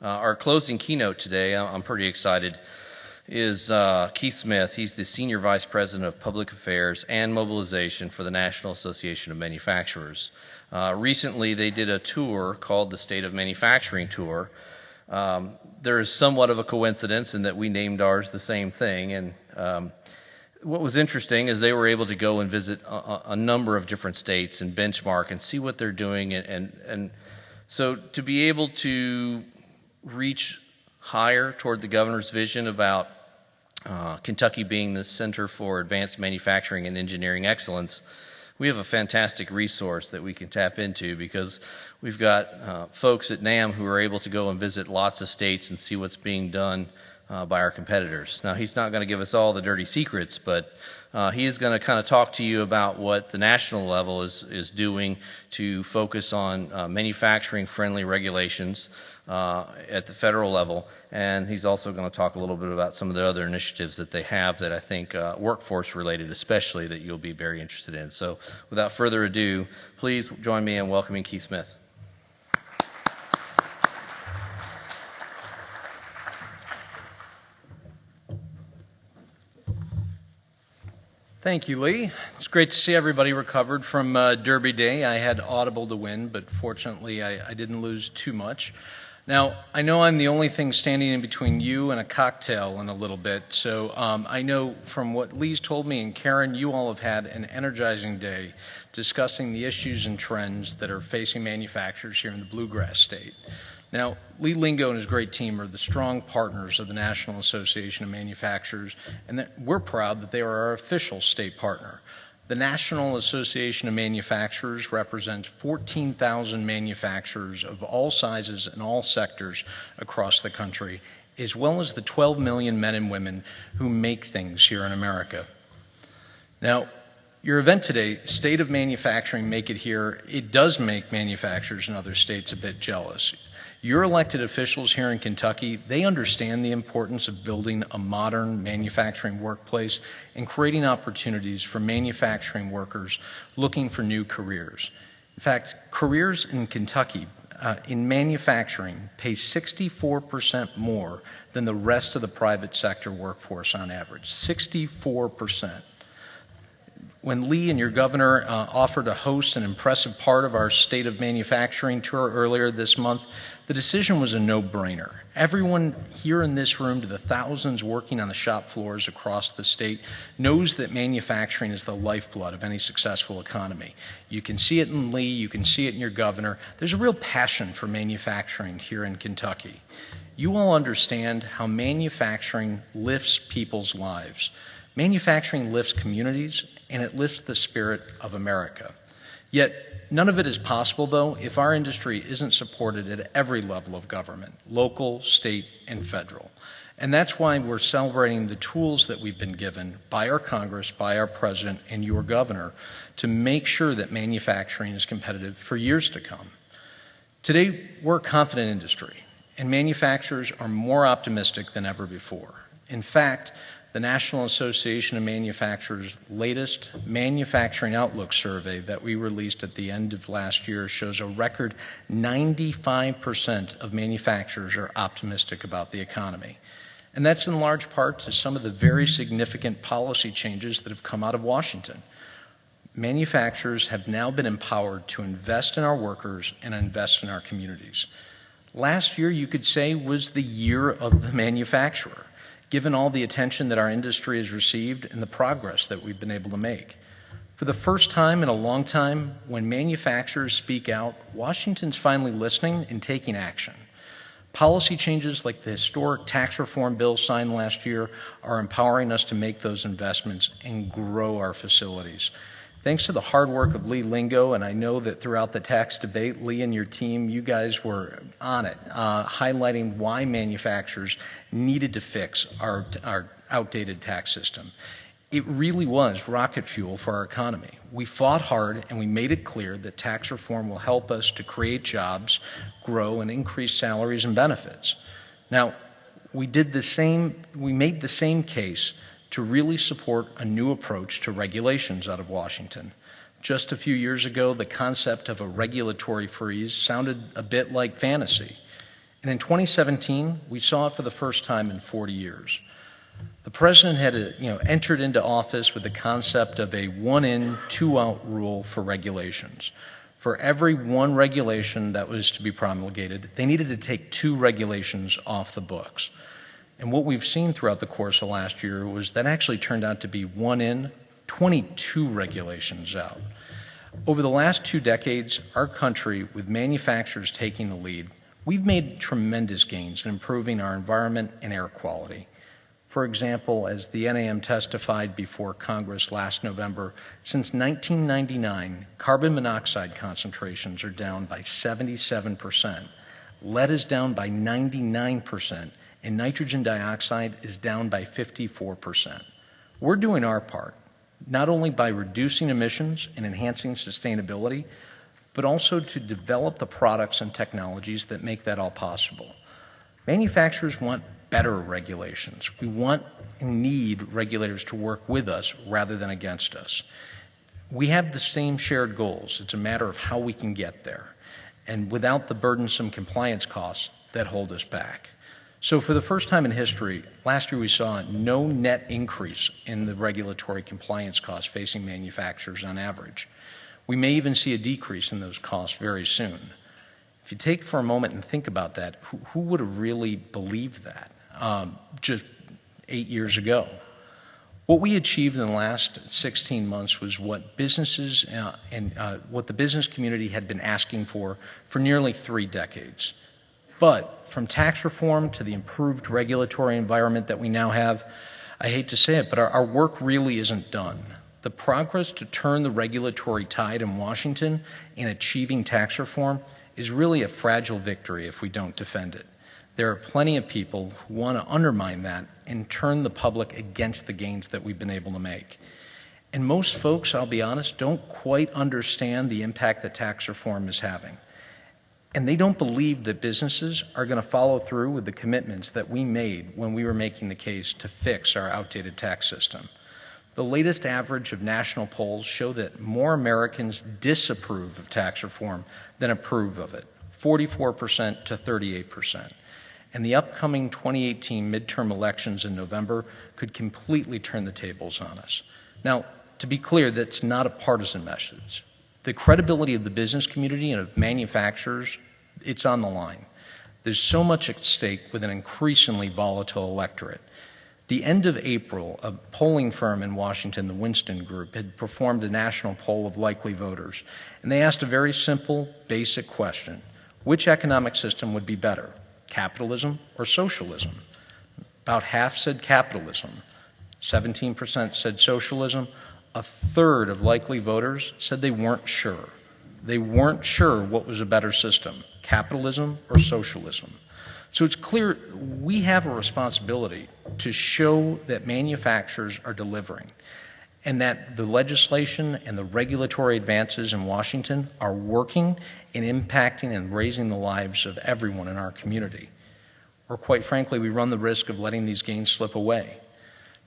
Our closing keynote today, I'm pretty excited, is Keith Smith. He's the Senior Vice President of Public Affairs and Mobilization for the National Association of Manufacturers. Recently, they did a tour called the State of Manufacturing Tour. There is somewhat of a coincidence in that we named ours the same thing, and what was interesting is they were able to go and visit a number of different states and benchmark and see what they're doing, and so to be able to reach higher toward the governor's vision about Kentucky being the center for advanced manufacturing and engineering excellence, we have a fantastic resource that we can tap into because we've got folks at NAM who are able to go and visit lots of states and see what's being done by our competitors. Now, he's not going to give us all the dirty secrets, but he is going to kind of talk to you about what the national level is doing to focus on manufacturing-friendly regulations at the federal level, and he's also going to talk a little bit about some of the other initiatives that they have that I think workforce-related especially that you'll be very interested in. So without further ado, please join me in welcoming Keith Smith. Thank you, Lee. It's great to see everybody recovered from Derby Day. I had Audible to win, but fortunately I didn't lose too much. Now, I know I'm the only thing standing in between you and a cocktail in a little bit, so I know from what Lee's told me and Karen, you all have had an energizing day discussing the issues and trends that are facing manufacturers here in the Bluegrass State. Now, Lee Lingo and his great team are the strong partners of the National Association of Manufacturers, and that we're proud that they are our official state partner. The National Association of Manufacturers represents 14,000 manufacturers of all sizes and all sectors across the country, as well as the 12 million men and women who make things here in America. Now, your event today, State of Manufacturing, Make It Here, it does make manufacturers in other states a bit jealous. Your elected officials here in Kentucky, they understand the importance of building a modern manufacturing workplace and creating opportunities for manufacturing workers looking for new careers. In fact, careers in Kentucky in manufacturing pay 64% more than the rest of the private sector workforce on average, 64%. When Lee and your governor offered to host an impressive part of our State of Manufacturing tour earlier this month, the decision was a no-brainer. Everyone here in this room, to the thousands working on the shop floors across the state, knows that manufacturing is the lifeblood of any successful economy. You can see it in Lee, you can see it in your governor. There's a real passion for manufacturing here in Kentucky. You all understand how manufacturing lifts people's lives. Manufacturing lifts communities, and it lifts the spirit of America. Yet, none of it is possible, though, if our industry isn't supported at every level of government, local, state, and federal. And that's why we're celebrating the tools that we've been given by our Congress, by our President, and your governor to make sure that manufacturing is competitive for years to come. Today, we're a confident industry, and manufacturers are more optimistic than ever before. In fact, the National Association of Manufacturers' latest Manufacturing Outlook survey that we released at the end of last year shows a record 95% of manufacturers are optimistic about the economy. And that's in large part to some of the very significant policy changes that have come out of Washington. Manufacturers have now been empowered to invest in our workers and invest in our communities. Last year, you could say, was the year of the manufacturer, given all the attention that our industry has received and the progress that we've been able to make. For the first time in a long time, when manufacturers speak out, Washington's finally listening and taking action. Policy changes like the historic tax reform bill signed last year are empowering us to make those investments and grow our facilities. Thanks to the hard work of Lee Lingo, and I know that throughout the tax debate, Lee and your team, you guys were on it, highlighting why manufacturers needed to fix our outdated tax system. It really was rocket fuel for our economy. We fought hard, and we made it clear that tax reform will help us to create jobs, grow, and increase salaries and benefits. Now, we made the same case to really support a new approach to regulations out of Washington. Just a few years ago, the concept of a regulatory freeze sounded a bit like fantasy. And in 2017, we saw it for the first time in 40 years. The president had entered into office with the concept of a one-in, two-out rule for regulations. For every one regulation that was to be promulgated, they needed to take 2 regulations off the books. And what we've seen throughout the course of last year was that actually turned out to be one in, 22 regulations out. Over the last 2 decades, our country, with manufacturers taking the lead, we've made tremendous gains in improving our environment and air quality. For example, as the NAM testified before Congress last November, since 1999, carbon monoxide concentrations are down by 77%, lead is down by 99%, and nitrogen dioxide is down by 54%. We're doing our part, not only by reducing emissions and enhancing sustainability, but also to develop the products and technologies that make that all possible. Manufacturers want better regulations. We want and need regulators to work with us rather than against us. We have the same shared goals. It's a matter of how we can get there, and without the burdensome compliance costs that hold us back. So for the first time in history, last year we saw no net increase in the regulatory compliance costs facing manufacturers on average. We may even see a decrease in those costs very soon. If you take for a moment and think about that, who would have really believed that just 8 years ago? What we achieved in the last 16 months was what businesses and what the business community had been asking for nearly 3 decades. But from tax reform to the improved regulatory environment that we now have, I hate to say it, but our work really isn't done. The progress to turn the regulatory tide in Washington in achieving tax reform is really a fragile victory if we don't defend it. There are plenty of people who want to undermine that and turn the public against the gains that we've been able to make. And most folks, I'll be honest, don't quite understand the impact that tax reform is having. And they don't believe that businesses are going to follow through with the commitments that we made when we were making the case to fix our outdated tax system. The latest average of national polls show that more Americans disapprove of tax reform than approve of it, 44% to 38%. And the upcoming 2018 midterm elections in November could completely turn the tables on us. Now, to be clear, that's not a partisan message. The credibility of the business community and of manufacturers, it's on the line. There's so much at stake with an increasingly volatile electorate. The end of April, a polling firm in Washington, the Winston Group, had performed a national poll of likely voters. And they asked a very simple, basic question. Which economic system would be better, capitalism or socialism? About half said capitalism. 17% said socialism. A third of likely voters said they weren't sure. They weren't sure what was a better system, capitalism or socialism. So it's clear we have a responsibility to show that manufacturers are delivering and that the legislation and the regulatory advances in Washington are working and impacting and raising the lives of everyone in our community. Or quite frankly, we run the risk of letting these gains slip away.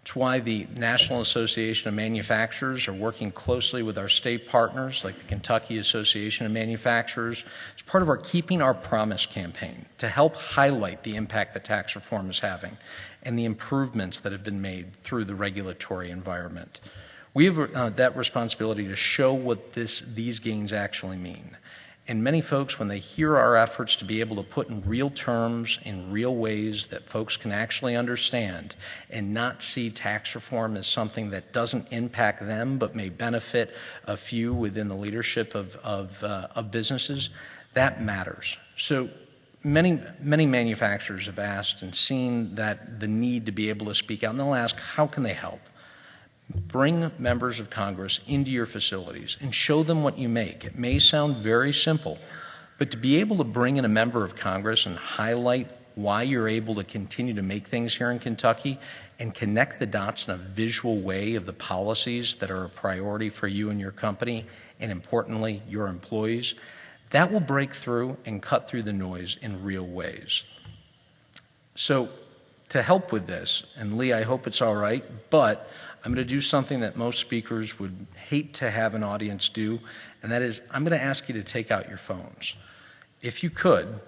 It's why the National Association of Manufacturers are working closely with our state partners like the Kentucky Association of Manufacturers as part of our Keeping Our Promise campaign to help highlight the impact that tax reform is having and the improvements that have been made through the regulatory environment. We have that responsibility to show what these gains actually mean. And many folks, when they hear our efforts to be able to put in real terms, in real ways that folks can actually understand and not see tax reform as something that doesn't impact them but may benefit a few within the leadership of businesses, that matters. So many manufacturers have asked and seen that the need to be able to speak out, and they'll ask, how can they help? Bring members of Congress into your facilities and show them what you make. It may sound very simple, but to be able to bring in a member of Congress and highlight why you're able to continue to make things here in Kentucky and connect the dots in a visual way of the policies that are a priority for you and your company, and importantly, your employees, that will break through and cut through the noise in real ways. So to help with this, and Lee, I hope it's all right, but I'm going to do something that most speakers would hate to have an audience do, and that is I'm going to ask you to take out your phones. If you could,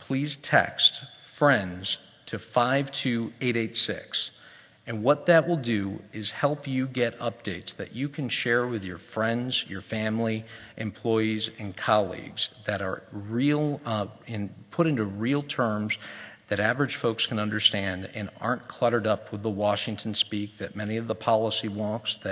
please text FRIENDS to 52886. And what that will do is help you get updates that you can share with your friends, your family, employees, and colleagues that are real, put into real terms that average folks can understand and aren't cluttered up with the Washington speak that many of the policy wonks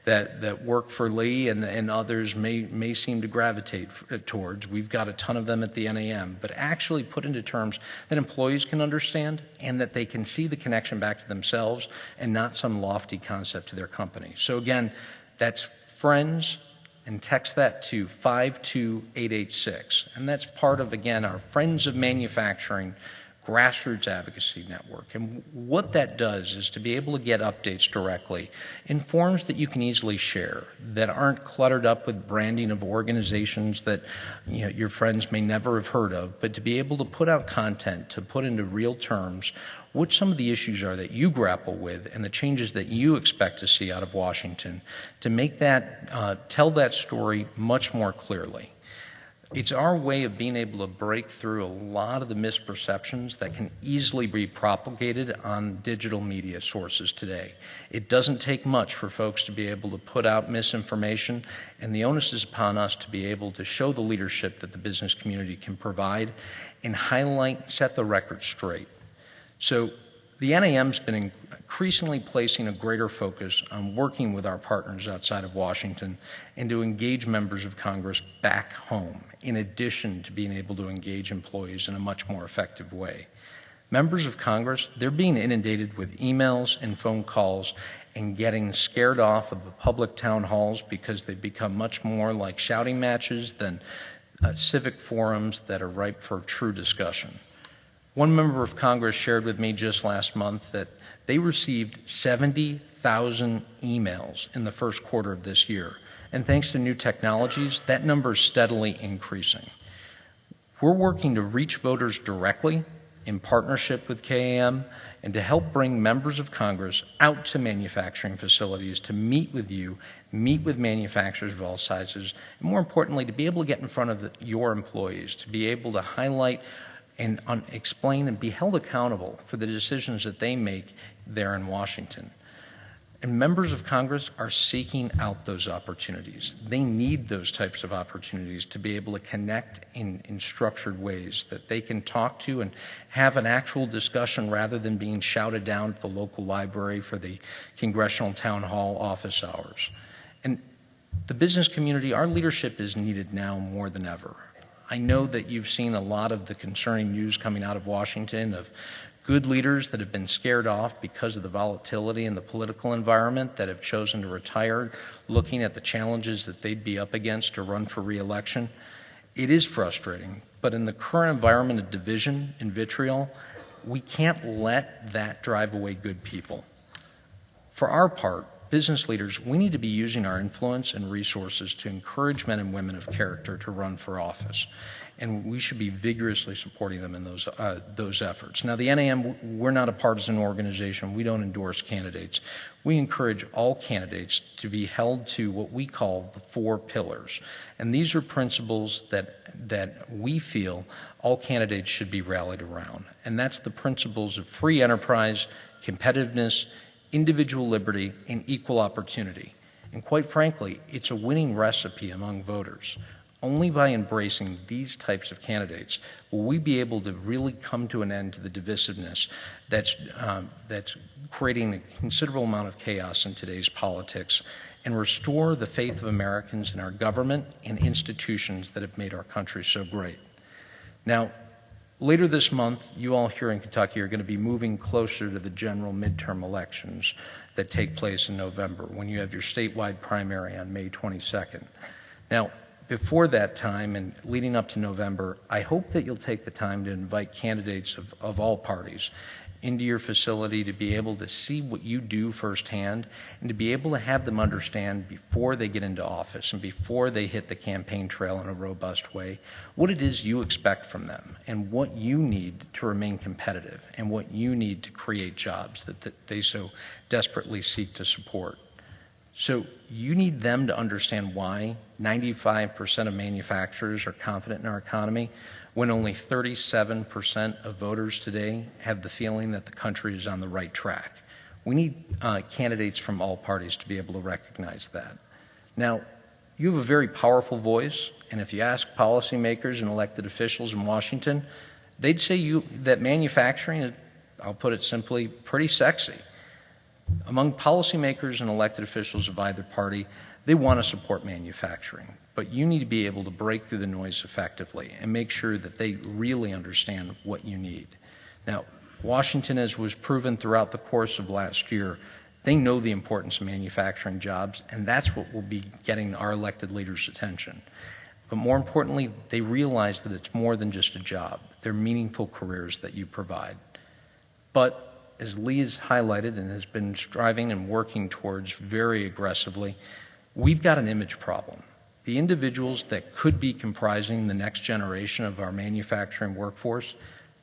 that work for Lee and others may seem to gravitate towards. We've got a ton of them at the NAM, but actually put into terms that employees can understand and that they can see the connection back to themselves and not some lofty concept to their company. So again, that's FRIENDS, and text that to 52886. And that's part of, again, our Friends of Manufacturing grassroots advocacy network. And what that does is to be able to get updates directly in forms that you can easily share, that aren't cluttered up with branding of organizations that your friends may never have heard of, but to be able to put out content, to put into real terms what some of the issues are that you grapple with and the changes that you expect to see out of Washington, to make that, tell that story much more clearly. It's our way of being able to break through a lot of the misperceptions that can easily be propagated on digital media sources today. It doesn't take much for folks to be able to put out misinformation, and the onus is upon us to be able to show the leadership that the business community can provide and highlight, set the record straight. So the NAM's been increasingly placing a greater focus on working with our partners outside of Washington and to engage members of Congress back home, in addition to being able to engage employees in a much more effective way. Members of Congress, they're being inundated with emails and phone calls and getting scared off of the public town halls because they've become much more like shouting matches than civic forums that are ripe for true discussion. One member of Congress shared with me just last month that they received 70,000 emails in the first quarter of this year. And thanks to new technologies, that number is steadily increasing. We're working to reach voters directly in partnership with KAM and to help bring members of Congress out to manufacturing facilities to meet with you, meet with manufacturers of all sizes, and more importantly, to be able to get in front of your employees, to be able to highlight and explain and be held accountable for the decisions that they make there in Washington. And members of Congress are seeking out those opportunities. They need those types of opportunities to be able to connect in structured ways that they can talk to and have an actual discussion rather than being shouted down at the local library for the congressional town hall office hours. And the business community, our leadership is needed now more than ever. I know that you've seen a lot of the concerning news coming out of Washington of good leaders that have been scared off because of the volatility in the political environment that have chosen to retire, looking at the challenges that they'd be up against to run for re-election. It is frustrating, but in the current environment of division and vitriol, we can't let that drive away good people. For our part, business leaders, we need to be using our influence and resources to encourage men and women of character to run for office. And we should be vigorously supporting them in those efforts. Now, the NAM, we're not a partisan organization. We don't endorse candidates. We encourage all candidates to be held to what we call the 4 pillars. And these are principles that we feel all candidates should be rallied around. And that's the principles of free enterprise, competitiveness, individual liberty, and equal opportunity. And quite frankly, it's a winning recipe among voters. Only by embracing these types of candidates will we be able to really come to an end to the divisiveness that's creating a considerable amount of chaos in today's politics and restore the faith of Americans in our government and institutions that have made our country so great. Now, later this month, you all here in Kentucky are going to be moving closer to the general midterm elections that take place in November when you have your statewide primary on May 22nd. Now, before that time and leading up to November, I hope that you'll take the time to invite candidates of all parties into your facility to be able to see what you do firsthand and to be able to have them understand before they get into office and before they hit the campaign trail in a robust way what it is you expect from them and what you need to remain competitive and what you need to create jobs that they so desperately seek to support. So you need them to understand why 95% of manufacturers are confident in our economy when only 37% of voters today have the feeling that the country is on the right track. We need candidates from all parties to be able to recognize that. Now, you have a very powerful voice, and if you ask policymakers and elected officials in Washington, they'd say that manufacturing is, I'll put it simply, pretty sexy. Among policymakers and elected officials of either party, they want to support manufacturing, but you need to be able to break through the noise effectively and make sure that they really understand what you need. Now, Washington, as was proven throughout the course of last year, they know the importance of manufacturing jobs, and that's what will be getting our elected leaders' attention. But more importantly, they realize that it's more than just a job. They're meaningful careers that you provide. But as Lee has highlighted and has been striving and working towards very aggressively, we've got an image problem. The individuals that could be comprising the next generation of our manufacturing workforce,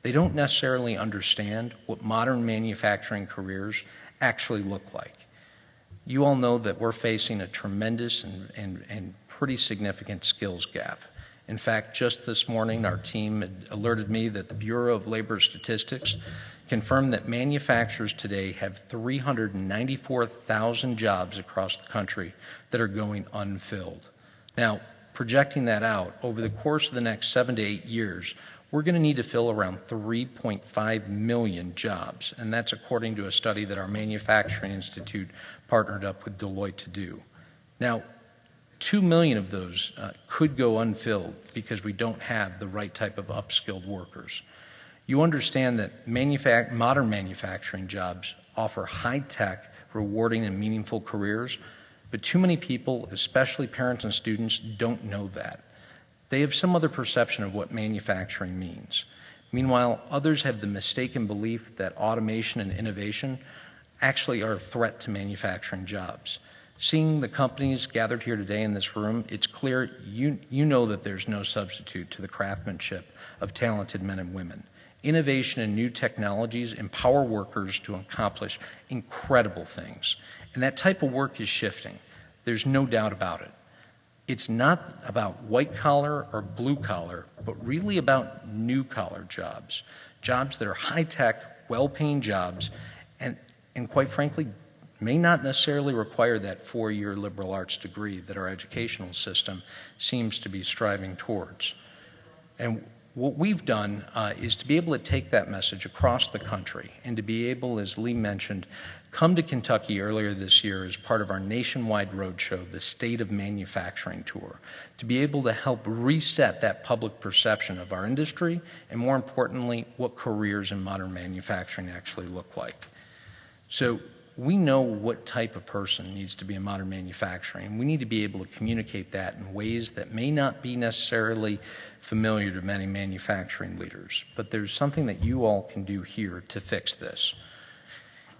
they don't necessarily understand what modern manufacturing careers actually look like. You all know that we're facing a tremendous and pretty significant skills gap. In fact, just this morning, our team had alerted me that the Bureau of Labor Statistics confirmed that manufacturers today have 394,000 jobs across the country that are going unfilled. Now, projecting that out, over the course of the next 7 to 8 years, we're going to need to fill around 3.5 million jobs, and that's according to a study that our Manufacturing Institute partnered up with Deloitte to do. Now, 2 million of those could go unfilled because we don't have the right type of upskilled workers. You understand that modern manufacturing jobs offer high-tech, rewarding, and meaningful careers, but too many people, especially parents and students, don't know that. They have some other perception of what manufacturing means. Meanwhile, others have the mistaken belief that automation and innovation actually are a threat to manufacturing jobs. Seeing the companies gathered here today in this room, it's clear you know that there's no substitute to the craftsmanship of talented men and women. Innovation and new technologies empower workers to accomplish incredible things. And that type of work is shifting. There's no doubt about it. It's not about white collar or blue collar, but really about new collar jobs. Jobs that are high tech, well-paying jobs, and quite frankly, may not necessarily require that 4-year liberal arts degree that our educational system seems to be striving towards. And what we've done is to be able to take that message across the country and to be able, as Lee mentioned, come to Kentucky earlier this year as part of our nationwide roadshow, the State of Manufacturing Tour, to be able to help reset that public perception of our industry and, more importantly, what careers in modern manufacturing actually look like. So we know what type of person needs to be in modern manufacturing, and we need to be able to communicate that in ways that may not be necessarily familiar to many manufacturing leaders. But there's something that you all can do here to fix this.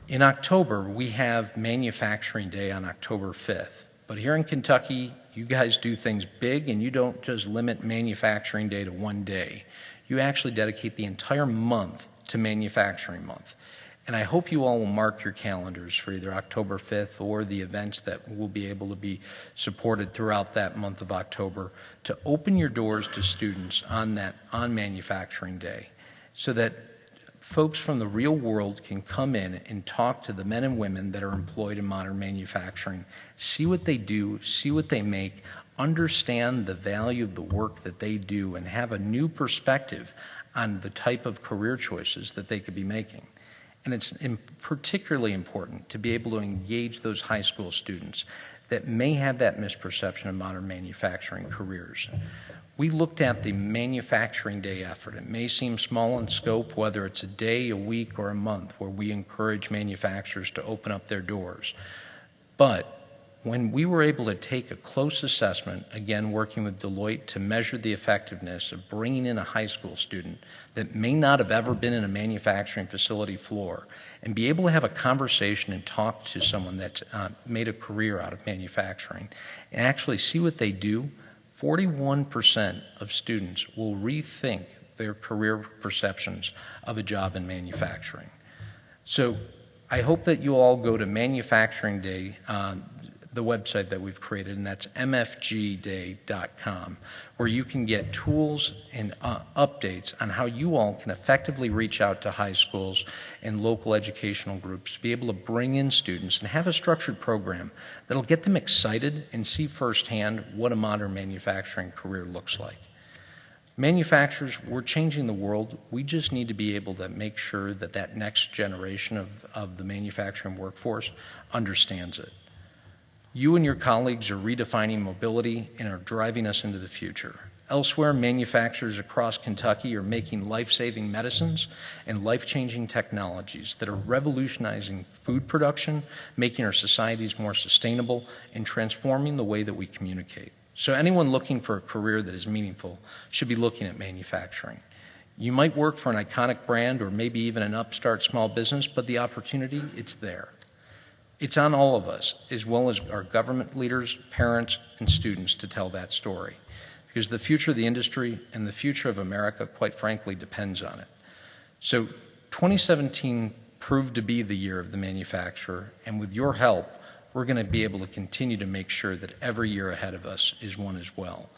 In October, we have Manufacturing Day on October 5th. But here in Kentucky, you guys do things big, and you don't just limit Manufacturing Day to one day. You actually dedicate the entire month to Manufacturing Month. And I hope you all will mark your calendars for either October 5th or the events that will be able to be supported throughout that month of October to open your doors to students on Manufacturing Day so that folks from the real world can come in and talk to the men and women that are employed in modern manufacturing, see what they do, see what they make, understand the value of the work that they do, and have a new perspective on the type of career choices that they could be making. And it's particularly important to be able to engage those high school students that may have that misperception of modern manufacturing careers. We looked at the Manufacturing Day effort. It may seem small in scope, whether it's a day, a week, or a month, where we encourage manufacturers to open up their doors. But when we were able to take a close assessment, again working with Deloitte to measure the effectiveness of bringing in a high school student that may not have ever been in a manufacturing facility floor and be able to have a conversation and talk to someone that's made a career out of manufacturing and actually see what they do, 41% of students will rethink their career perceptions of a job in manufacturing. So I hope that you all go to Manufacturing Day the website that we've created, and that's mfgday.com, where you can get tools and updates on how you all can effectively reach out to high schools and local educational groups to be able to bring in students and have a structured program that'll get them excited and see firsthand what a modern manufacturing career looks like. Manufacturers, we're changing the world. We just need to be able to make sure that that next generation of the manufacturing workforce understands it. You and your colleagues are redefining mobility and are driving us into the future. Elsewhere, manufacturers across Kentucky are making life-saving medicines and life-changing technologies that are revolutionizing food production, making our societies more sustainable, and transforming the way that we communicate. So anyone looking for a career that is meaningful should be looking at manufacturing. You might work for an iconic brand or maybe even an upstart small business, but the opportunity, it's there. It's on all of us, as well as our government leaders, parents, and students to tell that story. Because the future of the industry and the future of America, quite frankly, depends on it. So 2017 proved to be the year of the manufacturer, and with your help, we're going to be able to continue to make sure that every year ahead of us is one as well.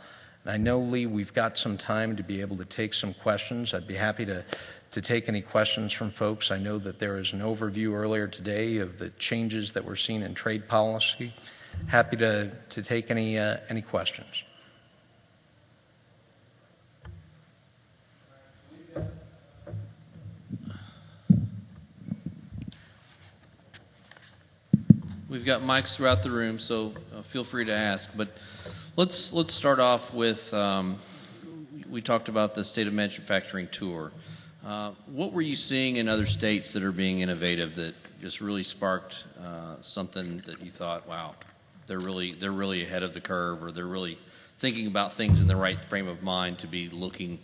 And I know, Lee, we've got some time to be able to take some questions. I'd be happy to take any questions from folks. I know that there is an overview earlier today of the changes that we're seeing in trade policy. Happy to take any questions. We've got mics throughout the room, so feel free to ask. But let's start off with, we talked about the State of Manufacturing Tour. What were you seeing in other states that are being innovative that just really sparked something that you thought, wow, they're really ahead of the curve, or they're really thinking about things in the right frame of mind to be looking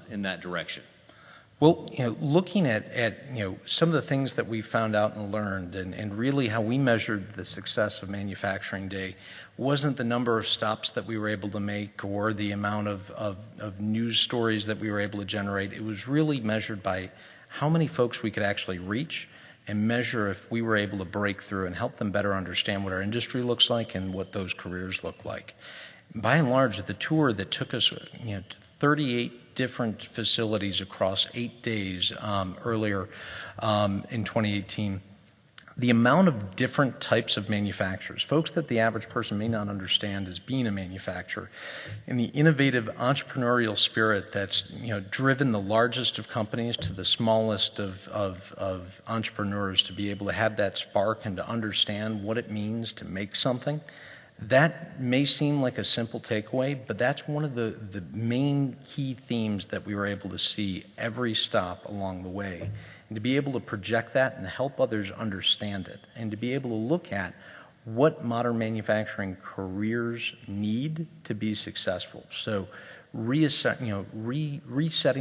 in that direction? Well, looking at some of the things that we found out and learned, and really how we measured the success of Manufacturing Day wasn't the number of stops that we were able to make or the amount of news stories that we were able to generate. It was really measured by how many folks we could actually reach and measure if we were able to break through and help them better understand what our industry looks like and what those careers look like. By and large, the tour that took us to 38 different facilities across 8 days earlier in 2018, the amount of different types of manufacturers, folks that the average person may not understand as being a manufacturer, and the innovative entrepreneurial spirit that's driven the largest of companies to the smallest of entrepreneurs to be able to have that spark and to understand what it means to make something. That may seem like a simple takeaway, but that's one of the main key themes that we were able to see every stop along the way. And to be able to project that and help others understand it, and to be able to look at what modern manufacturing careers need to be successful. So resetting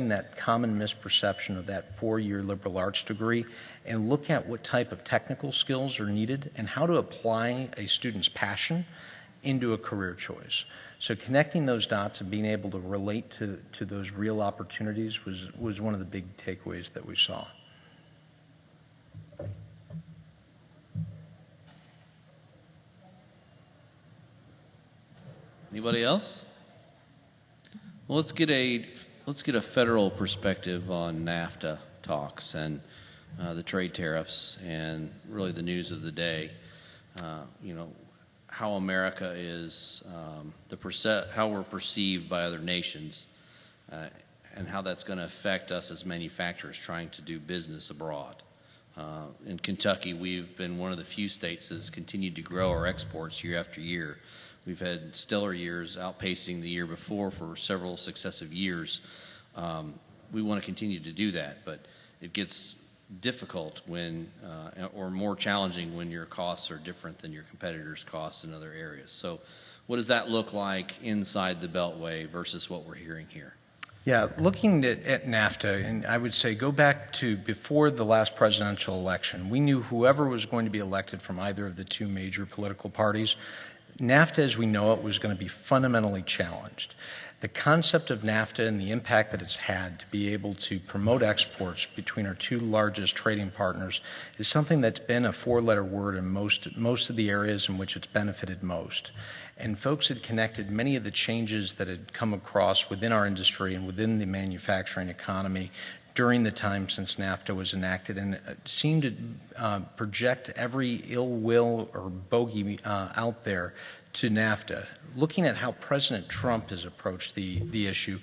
that common misperception of that 4-year liberal arts degree, and look at what type of technical skills are needed and how to apply a student's passion into a career choice. So connecting those dots and being able to relate to those real opportunities was one of the big takeaways that we saw. Anybody else? Well, let's get a federal perspective on NAFTA talks and the trade tariffs and really the news of the day. How America is, how we're perceived by other nations, and how that's going to affect us as manufacturers trying to do business abroad. In Kentucky, we've been one of the few states that's continued to grow our exports year after year. We've had stellar years outpacing the year before for several successive years. We want to continue to do that, but it gets difficult when, or more challenging when your costs are different than your competitors' costs in other areas. So what does that look like inside the Beltway versus what we're hearing here? Yeah, looking at NAFTA, and I would say go back to before the last presidential election, we knew whoever was going to be elected from either of the two major political parties, NAFTA as we know it was going to be fundamentally challenged. The concept of NAFTA and the impact that it's had to be able to promote exports between our two largest trading partners is something that's been a four-letter word in most of the areas in which it's benefited most. And folks had connected many of the changes that had come across within our industry and within the manufacturing economy during the time since NAFTA was enacted, and seemed to project every ill will or bogey out there to NAFTA. Looking at how President Trump has approached the issue,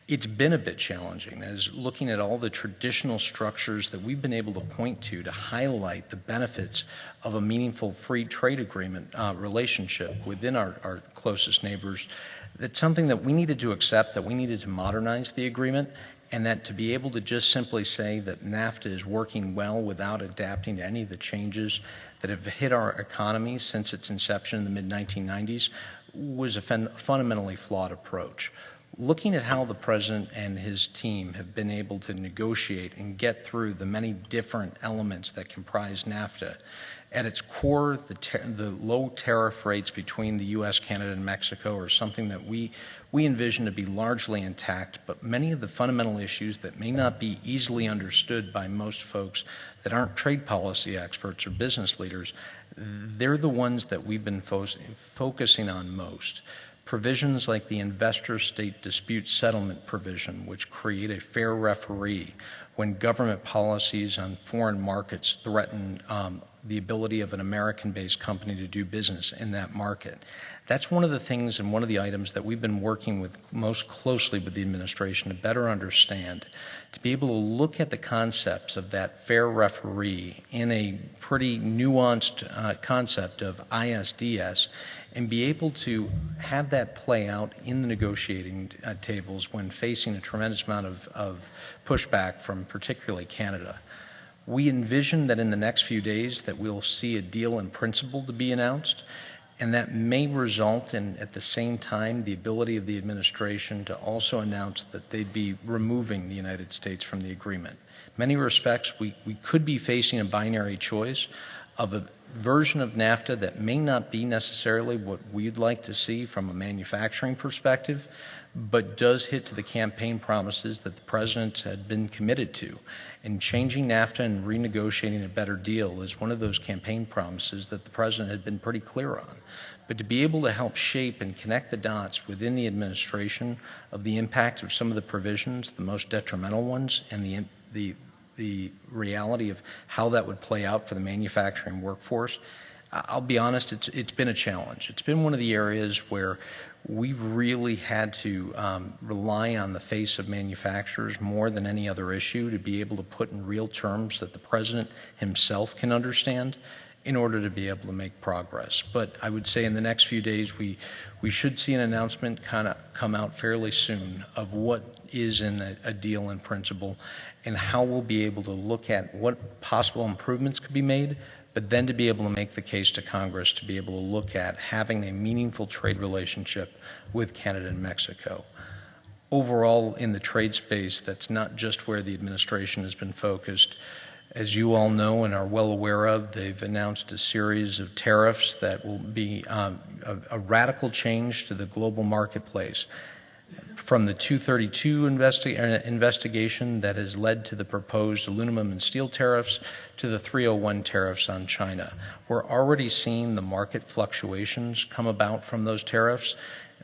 it's been a bit challenging, as looking at all the traditional structures that we've been able to point to highlight the benefits of a meaningful free trade agreement relationship within our closest neighbors. That's something that we needed to accept, that we needed to modernize the agreement, and that to be able to just simply say that NAFTA is working well without adapting to any of the changes that have hit our economy since its inception in the mid-1990s was a fundamentally flawed approach. Looking at how the President and his team have been able to negotiate and get through the many different elements that comprise NAFTA, at its core, the low tariff rates between the U.S., Canada, and Mexico are something that we envision to be largely intact, but many of the fundamental issues that may not be easily understood by most folks that aren't trade policy experts or business leaders, they're the ones that we've been focusing on most. Provisions like the investor-state dispute settlement provision, which create a fair referee when government policies on foreign markets threaten the ability of an American-based company to do business in that market. That's one of the things and one of the items that we've been working with most closely with the administration to better understand, to be able to look at the concepts of that fair referee in a pretty nuanced concept of ISDS, and be able to have that play out in the negotiating tables when facing a tremendous amount of pushback from particularly Canada. We envision that in the next few days that we'll see a deal in principle to be announced, and that may result in, at the same time, the ability of the administration to also announce that they'd be removing the United States from the agreement. In many respects, we could be facing a binary choice of a version of NAFTA that may not be necessarily what we'd like to see from a manufacturing perspective, but does hit to the campaign promises that the President had been committed to. And changing NAFTA and renegotiating a better deal is one of those campaign promises that the President had been pretty clear on. But to be able to help shape and connect the dots within the administration of the impact of some of the provisions, the most detrimental ones, and the reality of how that would play out for the manufacturing workforce, I'll be honest, it's been a challenge. It's been one of the areas where we've really had to rely on the face of manufacturers more than any other issue to be able to put in real terms that the President himself can understand in order to be able to make progress. But I would say in the next few days we should see an announcement kind of come out fairly soon of what is in a deal in principle and how we'll be able to look at what possible improvements could be made, but then to be able to make the case to Congress to be able to look at having a meaningful trade relationship with Canada and Mexico. Overall, in the trade space, that's not just where the administration has been focused. As you all know and are well aware of, they've announced a series of tariffs that will be a radical change to the global marketplace. From the 232 investigation that has led to the proposed aluminum and steel tariffs to the 301 tariffs on China. We're already seeing the market fluctuations come about from those tariffs.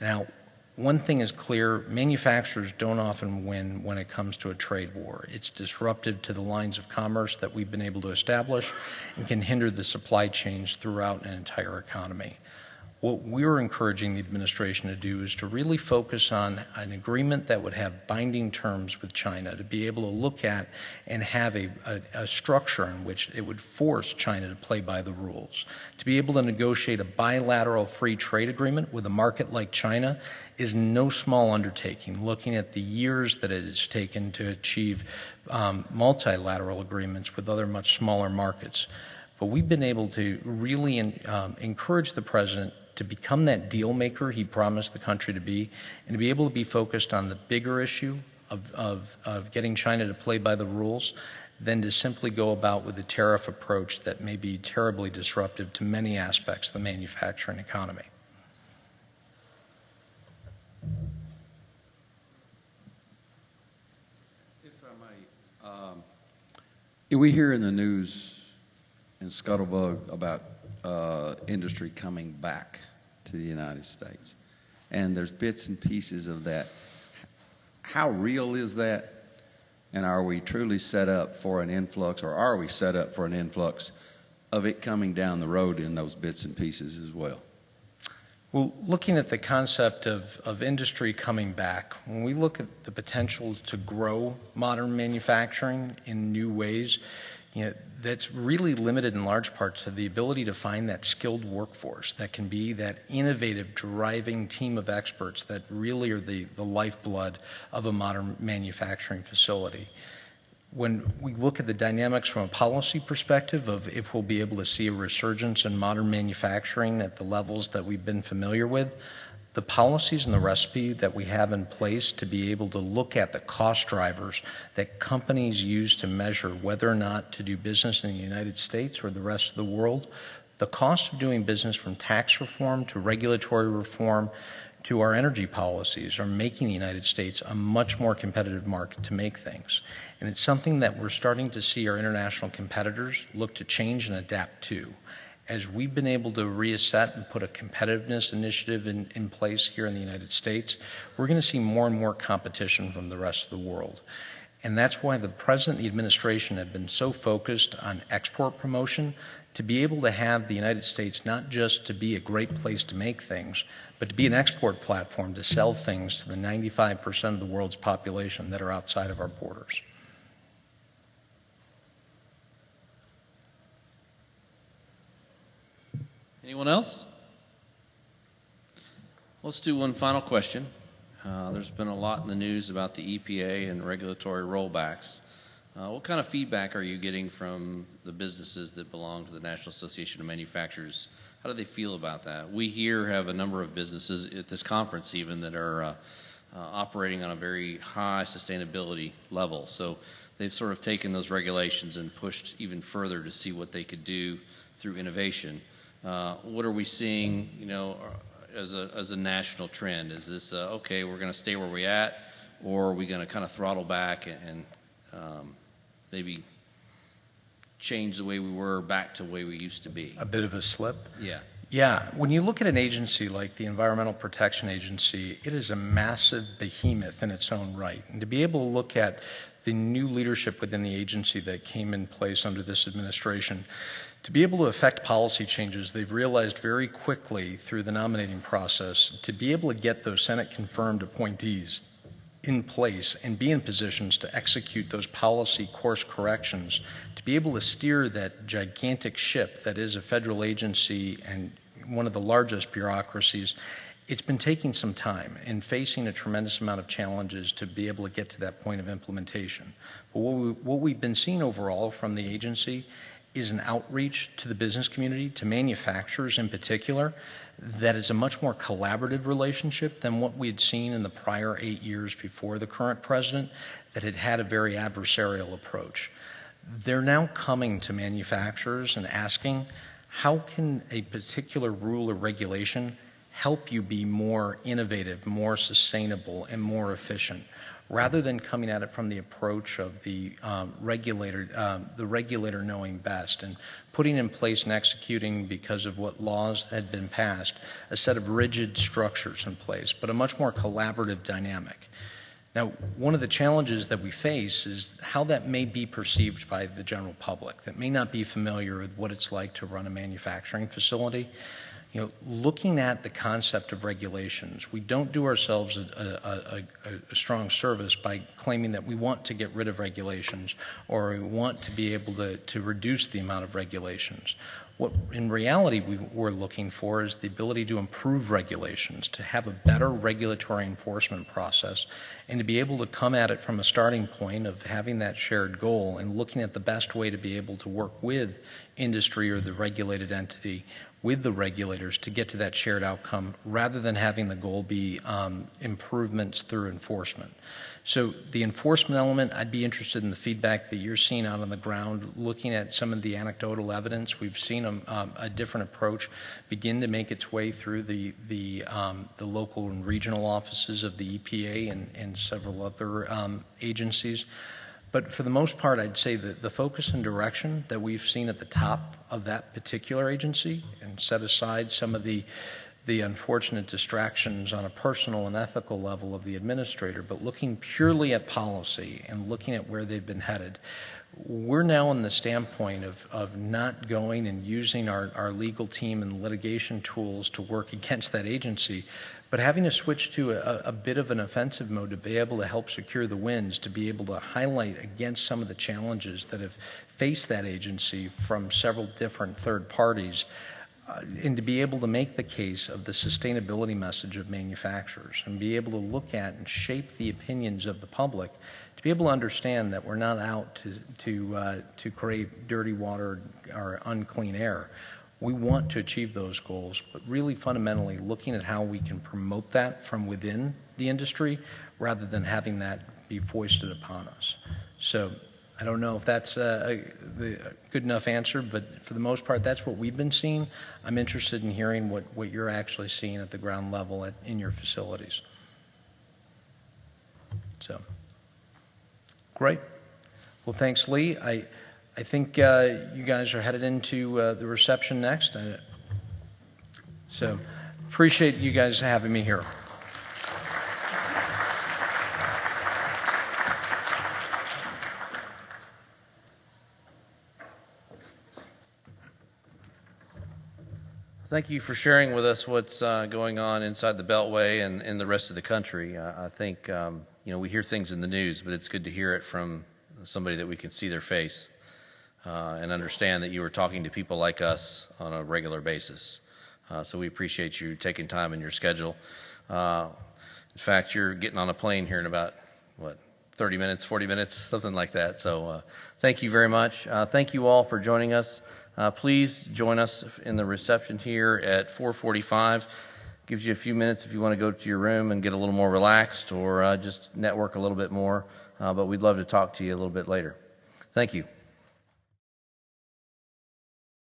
Now, one thing is clear, manufacturers don't often win when it comes to a trade war. It's disruptive to the lines of commerce that we've been able to establish and can hinder the supply chains throughout an entire economy. What we're encouraging the administration to do is to really focus on an agreement that would have binding terms with China, to be able to look at and have a structure in which it would force China to play by the rules. To be able to negotiate a bilateral free trade agreement with a market like China is no small undertaking, looking at the years that it has taken to achieve multilateral agreements with other much smaller markets. But we've been able to really encourage the President to become that deal maker he promised the country to be, and to be able to be focused on the bigger issue of getting China to play by the rules than to simply go about with a tariff approach that may be terribly disruptive to many aspects of the manufacturing economy. If I may, we hear in the news in Scuttlebug about industry coming back to the United States, and there's bits and pieces of that. How real is that? And are we truly set up for an influx, or are we set up for an influx of it coming down the road in those bits and pieces as well? Well, looking at the concept of industry coming back, when we look at the potential to grow modern manufacturing in new ways, that's really limited in large part to the ability to find that skilled workforce that can be that innovative, driving team of experts that really are the lifeblood of a modern manufacturing facility. When we look at the dynamics from a policy perspective of if we'll be able to see a resurgence in modern manufacturing at the levels that we've been familiar with, the policies and the recipe that we have in place to be able to look at the cost drivers that companies use to measure whether or not to do business in the United States or the rest of the world, the cost of doing business from tax reform to regulatory reform to our energy policies are making the United States a much more competitive market to make things. And it's something that we're starting to see our international competitors look to change and adapt to. As we've been able to reset and put a competitiveness initiative in place here in the United States, we're going to see more and more competition from the rest of the world. And that's why the President and the administration have been so focused on export promotion, to be able to have the United States not just to be a great place to make things, but to be an export platform to sell things to the 95% of the world's population that are outside of our borders. Anyone else? Let's do one final question. There's been a lot in the news about the EPA and regulatory rollbacks. What kind of feedback are you getting from the businesses that belong to the National Association of Manufacturers? How do they feel about that? We here have a number of businesses at this conference even that are operating on a very high sustainability level. So they've sort of taken those regulations and pushed even further to see what they could do through innovation. What are we seeing, as a national trend? Is this okay? We're going to stay where we're at, or are we going to kind of throttle back and maybe change the way we were back to the way we used to be? A bit of a slip? Yeah. Yeah. When you look at an agency like the Environmental Protection Agency, it is a massive behemoth in its own right. And to be able to look at the new leadership within the agency that came in place under this administration, to be able to affect policy changes, they've realized very quickly through the nominating process to be able to get those Senate-confirmed appointees in place and be in positions to execute those policy course corrections, to be able to steer that gigantic ship that is a federal agency and one of the largest bureaucracies. It's been taking some time and facing a tremendous amount of challenges to be able to get to that point of implementation. But what we've been seeing overall from the agency is an outreach to the business community, to manufacturers in particular, that is a much more collaborative relationship than what we had seen in the prior 8 years before the current president, that had had a very adversarial approach. They're now coming to manufacturers and asking, how can a particular rule or regulation help you be more innovative, more sustainable, and more efficient, rather than coming at it from the approach of the regulator knowing best and putting in place and executing, because of what laws had been passed, a set of rigid structures in place, but a much more collaborative dynamic. Now, one of the challenges that we face is how that may be perceived by the general public that may not be familiar with what it's like to run a manufacturing facility. Looking at the concept of regulations, we don't do ourselves a strong service by claiming that we want to get rid of regulations or we want to be able to reduce the amount of regulations. What in reality we're looking for is the ability to improve regulations, to have a better regulatory enforcement process, and to be able to come at it from a starting point of having that shared goal and looking at the best way to be able to work with industry or the regulated entity, with the regulators, to get to that shared outcome, rather than having the goal be improvements through enforcement. So the enforcement element, I'd be interested in the feedback that you're seeing out on the ground, looking at some of the anecdotal evidence. We've seen a different approach begin to make its way through the local and regional offices of the EPA and several other agencies. But for the most part, I'd say that the focus and direction that we've seen at the top of that particular agency, and set aside some of the unfortunate distractions on a personal and ethical level of the administrator, but looking purely at policy and looking at where they've been headed, we're now in the standpoint of not going and using our legal team and litigation tools to work against that agency, but having to switch to a bit of an offensive mode to be able to help secure the wins, to be able to highlight against some of the challenges that have faced that agency from several different third parties, and to be able to make the case of the sustainability message of manufacturers and be able to look at and shape the opinions of the public, to be able to understand that we're not out to create dirty water or unclean air. We want to achieve those goals, but really fundamentally looking at how we can promote that from within the industry rather than having that be foisted upon us. So I don't know if that's a good enough answer, but for the most part, that's what we've been seeing. I'm interested in hearing what you're actually seeing at the ground level in your facilities. So, great. Well, thanks, Lee. I think you guys are headed into the reception next. So, appreciate you guys having me here. Thank you for sharing with us what's going on inside the Beltway and in the rest of the country. I think, we hear things in the news, but it's good to hear it from somebody that we can see their face and understand that you are talking to people like us on a regular basis. So we appreciate you taking time in your schedule. In fact, you're getting on a plane here in about, 30 minutes, 40 minutes, something like that. So thank you very much. Thank you all for joining us. Please join us in the reception here at 4:45. Gives you a few minutes if you want to go to your room and get a little more relaxed or just network a little bit more. But we'd love to talk to you a little bit later. Thank you.